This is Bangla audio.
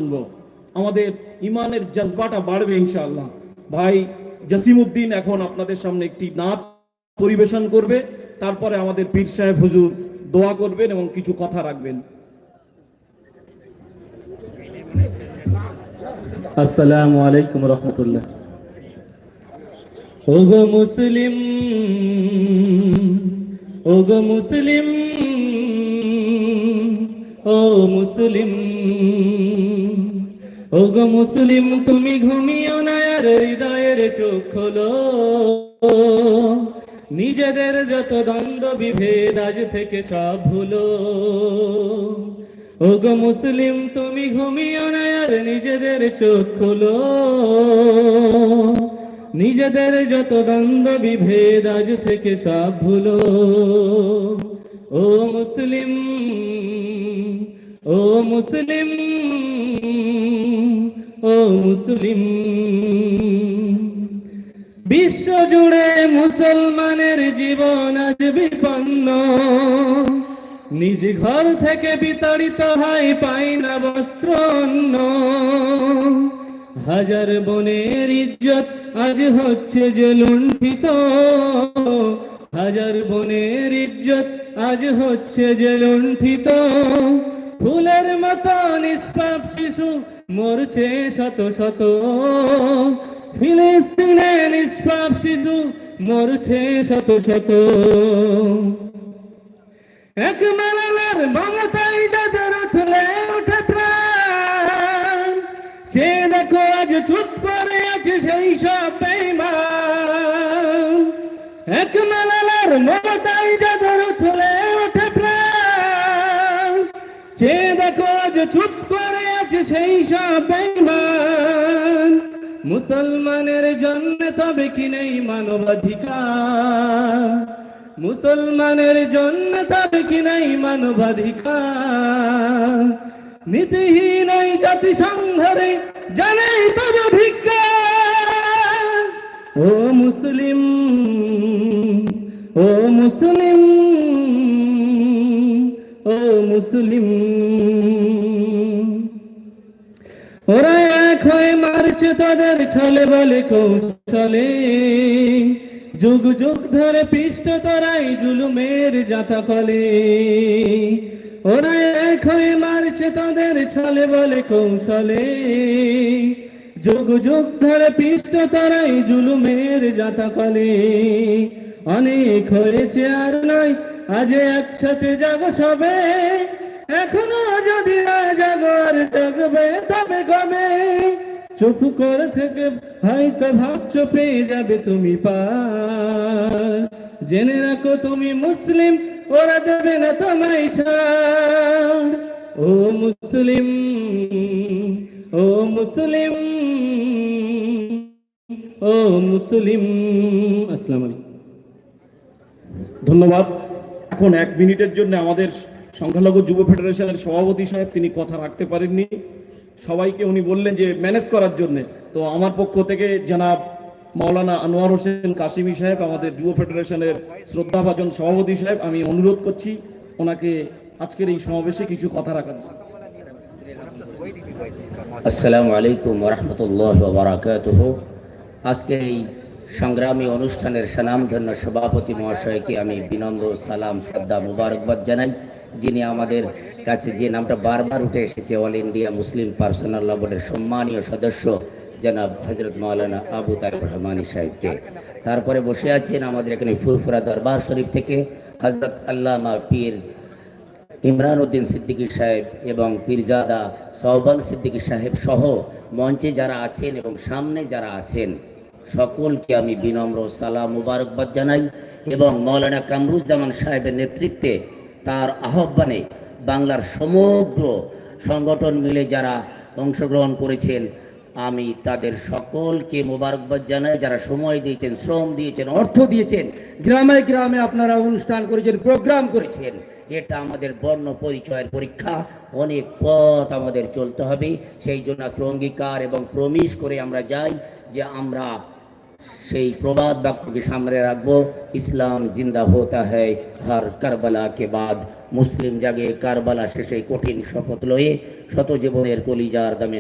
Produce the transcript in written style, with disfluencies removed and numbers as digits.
শুনবো, আমাদের ইমানের জজবাটা বাড়বে ইনশাআল্লাহ। ভাই জসিমউদ্দিন এখন আপনাদের সামনে একটি নাত পরিবেশন করবে, তারপরে আমাদের পীর সাহেব হুজুর দোয়া করবেন এবং কিছু কথা রাখবেন। আসসালামু আলাইকুম রহমতুল্লাহ। ওগো মুসলিম, ওগো মুসলিম, ও মুসলিম, ওগো মুসলিম, তুমি ঘুমিও না আর হৃদয়ের চোখ খোলো। নিজেদের যত দ্বন্দ্ব বিভেদ আজ থেকে সব ভুলো। ওগো মুসলিম, তুমি ঘুমিও না আর নিজেদের চোখ খোলো। নিজেদের যত দ্বন্দ্ব বিভেদ আজ থেকে সব ভুলো। ও মুসলিম, ও মুসলিম, ও মুসলিম। বিশ্ব জুড়ে মুসলমানের জীবন আজ বিপন্ন। নিজ ঘর থেকে বিতাড়িত হয়, পাই না বস্ত্র অন্ন। হাজার বোনের ইজ্জত আজ হচ্ছে যে লুণ্ঠিত। হাজার বোনের ইজ্জত আজ হচ্ছে যে লুণ্ঠিত। ফুলের মতো নিষ্পাপ শিশু মরছে শত শত। ফিলিস্তিনে নিষ্পাপ শিশু মরছে শত শত। এক মালালার মমতায় যাদের উঠলে ওঠে প্রাণ। চেয়ে দেখো আজ চুপ করে আছে সেই সব বেঈমান। এক মালালার মমতায় যাদের উঠলে ওঠে প্রাণ। চেয়ে দেখো আজ চুপ করে আছে সেই সব বেঈমান। মুসলমানের জন্য তবে কি নেই মানবাধিকার? মুসলমানের জন্য তবে কি নেই মানবাধিকার? নীতিহীন এই জাতিসংঘরে জানাই তব ধিক্কার। ও মুসলিম, ও মুসলিম, ও মুসলিম। ওরা এক হয়ে মারছে তাদের ছলে বলে কৌশলে। যুগ যুগ ধরে পৃষ্ঠ তারাই জুলুমের জাতা কলে। ওরা এক হয়ে মারছে তাদের ছলে বলে কৌশলে। যুগ যুগ ধরে পৃষ্ঠ তারাই জুলুমের জাতা কলে। অনেক হয়েছে আর নয়, আজ একসাথে জাগ সবে। এখনো যদি না জাগো আর জাগবে তবে কবে? চুপ করে থেকে হয়তো ভাবছো পেয়ে যাবে তুমি পার। জেনে রাখো তুমি মুসলিম, ওরা দেবে না তোমায় ছাড়। ও মুসলিম, ও মুসলিম, ও মুসলিম। আসসালামু আলাইকুম। ধন্যবাদ। এখন 1 মিনিটের জন্য আমাদের সংখ্যালঘু যুব ফেডারেশনের সভাপতি সাহেব তিনি কথা রাখতে পারেননি। সবাইকে উনি বললেন যে ম্যানেজ করার জন্য। তো আমার পক্ষ থেকে জনাব মাওলানা আনোয়ার হোসেন কাশিমি সাহেব, আমাদের যুব ফেডারেশনের শ্রদ্ধাভাজন সভাপতি সাহেব, আমি অনুরোধ করছি ওনাকে আজকের এই সমাবেশে কিছু কথা রাখার। আসসালামু আলাইকুম ওয়া রাহমাতুল্লাহি ওয়া বারাকাতুহু। আজকে এই সংগ্রামী অনুষ্ঠানের স্বনামধন্য সভাপতি মহাশয়কে আমি বিনম্র সালাম, শ্রদ্ধা, মুবারকবাদ জানাই। যিনি আমাদের কাছে যে নামটা বারবার উঠে এসেছে, অল ইন্ডিয়া মুসলিম পার্সোনাল ল বোর্ডের সম্মানীয় সদস্য জনাব হযরত মাওলানা আবু তারিক রহমানী সাহেবকে। তারপরে বসে আছেন আমাদের এখানে ফুরফুরা দরবার শরীফ থেকে হযরত আল্লামা পীর ইমরান উদ্দিন সিদ্দিকী সাহেব এবং পীরজাদা সওবাল সিদ্দিকী সাহেব সহ মঞ্চে যারা আছেন এবং সামনে যারা আছেন সকলকে আমি বিনম্র সালাম মুবারকবাদ জানাই। এবং মাওলানা কামরুজ্জামান সাহেবের নেতৃত্বে, তার আহ্বানে বাংলার সমগ্র সংগঠন মিলে যারা অংশগ্রহণ করেছেন, আমি তাদের সকলকে মোবারকবাদ জানাই। যারা সময় দিয়েছেন, শ্রম দিয়েছেন, অর্থ দিয়েছেন, গ্রামে গ্রামে আপনারা অনুষ্ঠান করেছেন, প্রোগ্রাম করেছেন, এটা আমাদের বর্ণ পরিচয়ের পরীক্ষা। অনেক পথ আমাদের চলতে হবে। সেই জন্য আসলে অঙ্গীকার এবং প্রমিস করে আমরা যাই যে আমরা সেই প্রবাদ বাক্যকে সামনে রাখবো, ইসলাম জিন্দা হতা হ্যায় হর কারবালা কে বাদ। মুসলিম জাগে কারবালা শেষে কঠিন শপথ লয়ে শত জীবনের কলিজার দামে